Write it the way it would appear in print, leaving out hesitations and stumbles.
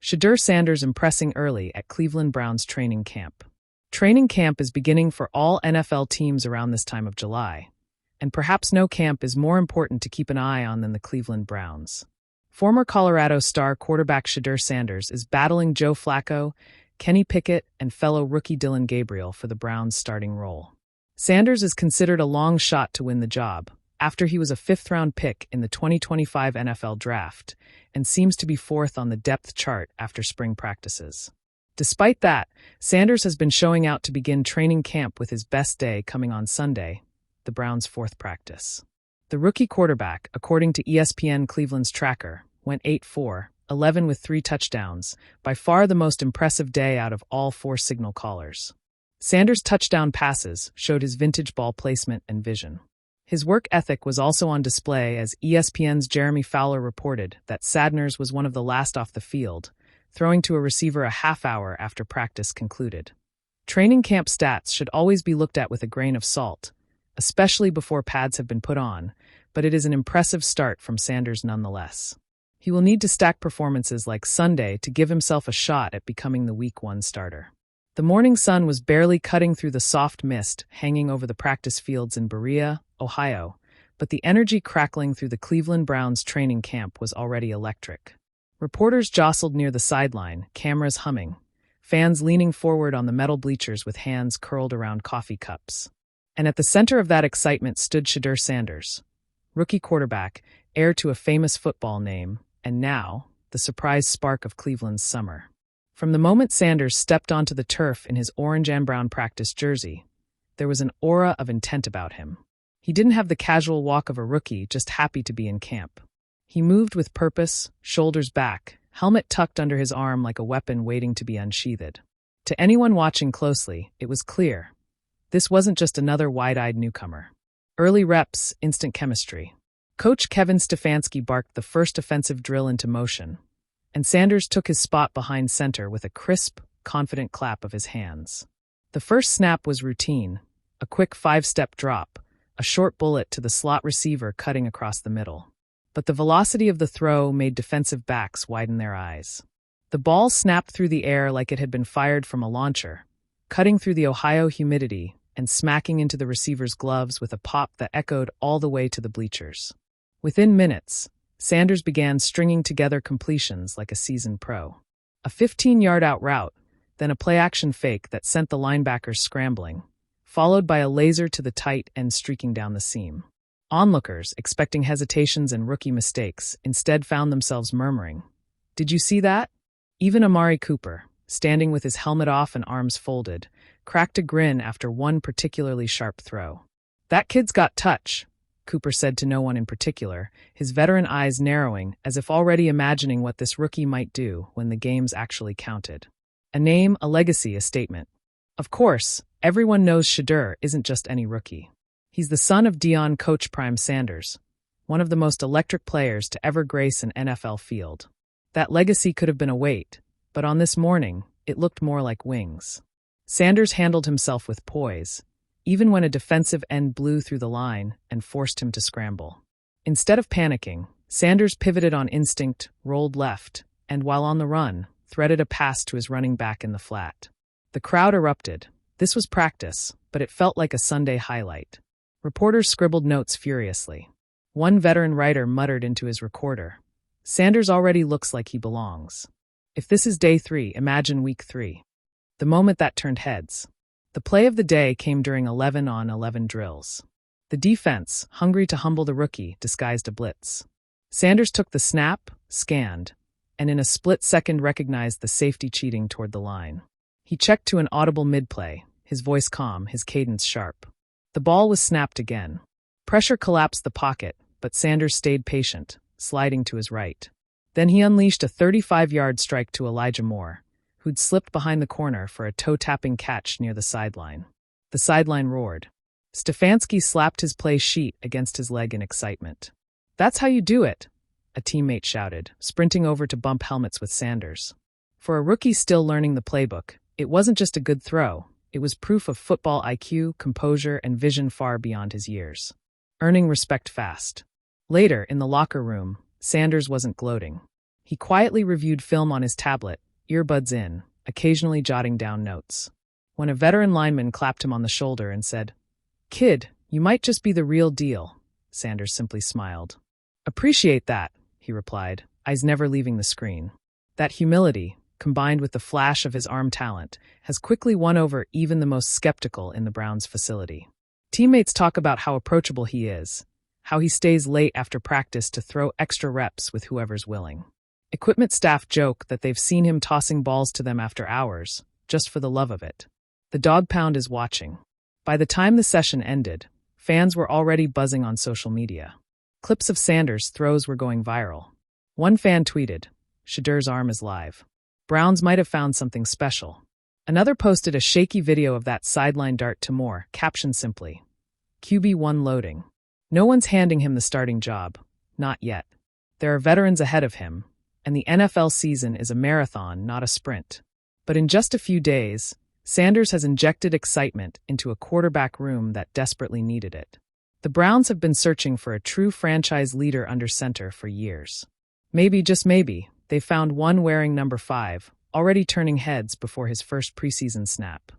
Shedeur Sanders impressing early at Cleveland Browns training camp. Training camp is beginning for all NFL teams around this time of July, and perhaps no camp is more important to keep an eye on than the Cleveland Browns. Former Colorado star quarterback Shedeur Sanders is battling Joe Flacco, Kenny Pickett, and fellow rookie Dillon Gabriel for the Browns' starting role. Sanders is considered a long shot to win the job, after he was a fifth-round pick in the 2025 NFL Draft and seems to be fourth on the depth chart after spring practices. Despite that, Sanders has been showing out to begin training camp with his best day coming on Sunday, the Browns' fourth practice. The rookie quarterback, according to ESPN Cleveland's tracker, went 8-4, 11 with 3 touchdowns, by far the most impressive day out of all 4 signal callers. Sanders' touchdown passes showed his vintage ball placement and vision. His work ethic was also on display as ESPN's Jeremy Fowler reported that Sanders was one of the last off the field, throwing to a receiver a half hour after practice concluded. Training camp stats should always be looked at with a grain of salt, especially before pads have been put on, but it is an impressive start from Sanders nonetheless. He will need to stack performances like Sunday to give himself a shot at becoming the Week 1 starter. The morning sun was barely cutting through the soft mist hanging over the practice fields in Berea, Ohio, but the energy crackling through the Cleveland Browns training camp was already electric. Reporters jostled near the sideline, cameras humming, fans leaning forward on the metal bleachers with hands curled around coffee cups. And at the center of that excitement stood Shedeur Sanders, rookie quarterback, heir to a famous football name, and now, the surprise spark of Cleveland's summer. From the moment Sanders stepped onto the turf in his orange and brown practice jersey, there was an aura of intent about him. He didn't have the casual walk of a rookie just happy to be in camp. He moved with purpose, shoulders back, helmet tucked under his arm like a weapon waiting to be unsheathed. To anyone watching closely, it was clear. This wasn't just another wide-eyed newcomer. Early reps, instant chemistry. Coach Kevin Stefanski barked the first offensive drill into motion, and Sanders took his spot behind center with a crisp, confident clap of his hands. The first snap was routine, a quick 5-step drop, a short bullet to the slot receiver cutting across the middle. But the velocity of the throw made defensive backs widen their eyes. The ball snapped through the air like it had been fired from a launcher, cutting through the Ohio humidity and smacking into the receiver's gloves with a pop that echoed all the way to the bleachers. Within minutes, Sanders began stringing together completions like a seasoned pro. A 15-yard out route, then a play-action fake that sent the linebackers scrambling, followed by a laser to the tight end streaking down the seam. Onlookers, expecting hesitations and rookie mistakes, instead found themselves murmuring, "Did you see that?" Even Amari Cooper, standing with his helmet off and arms folded, cracked a grin after one particularly sharp throw. "That kid's got touch," Cooper said to no one in particular, his veteran eyes narrowing as if already imagining what this rookie might do when the games actually counted. A name, a legacy, a statement. Of course, everyone knows Shedeur isn't just any rookie. He's the son of Deion coach Prime Sanders, one of the most electric players to ever grace an NFL field. That legacy could have been a weight, but on this morning, it looked more like wings. Sanders handled himself with poise, even when a defensive end blew through the line and forced him to scramble. Instead of panicking, Sanders pivoted on instinct, rolled left, and while on the run, threaded a pass to his running back in the flat. The crowd erupted. This was practice, but it felt like a Sunday highlight. Reporters scribbled notes furiously. One veteran writer muttered into his recorder, "Sanders already looks like he belongs. If this is day 3, imagine week 3. The moment that turned heads. The play of the day came during 11-on-11 drills. The defense, hungry to humble the rookie, disguised a blitz. Sanders took the snap, scanned, and in a split second recognized the safety cheating toward the line. He checked to an audible mid-play, his voice calm, his cadence sharp. The ball was snapped again. Pressure collapsed the pocket, but Sanders stayed patient, sliding to his right. Then he unleashed a 35-yard strike to Elijah Moore, who'd slipped behind the corner for a toe-tapping catch near the sideline. The sideline roared. Stefanski slapped his play sheet against his leg in excitement. "That's how you do it," a teammate shouted, sprinting over to bump helmets with Sanders. For a rookie still learning the playbook, it wasn't just a good throw, it was proof of football IQ, composure, and vision far beyond his years. Earning respect fast. Later, in the locker room, Sanders wasn't gloating. He quietly reviewed film on his tablet, earbuds in, occasionally jotting down notes. When a veteran lineman clapped him on the shoulder and said, "Kid, you might just be the real deal," Sanders simply smiled. "Appreciate that," he replied, eyes never leaving the screen. That humility, combined with the flash of his arm talent, has quickly won over even the most skeptical in the Browns facility. Teammates talk about how approachable he is, how he stays late after practice to throw extra reps with whoever's willing. Equipment staff joke that they've seen him tossing balls to them after hours, just for the love of it. The dog pound is watching. By the time the session ended, fans were already buzzing on social media. Clips of Sanders' throws were going viral. One fan tweeted, "Shedeur's arm is live. Browns might have found something special." Another posted a shaky video of that sideline dart to Moore, captioned simply, "QB1 loading." No one's handing him the starting job. Not yet. There are veterans ahead of him, and the NFL season is a marathon, not a sprint. But in just a few days, Sanders has injected excitement into a quarterback room that desperately needed it. The Browns have been searching for a true franchise leader under center for years. Maybe, just maybe, they found one wearing number 5, already turning heads before his first preseason snap.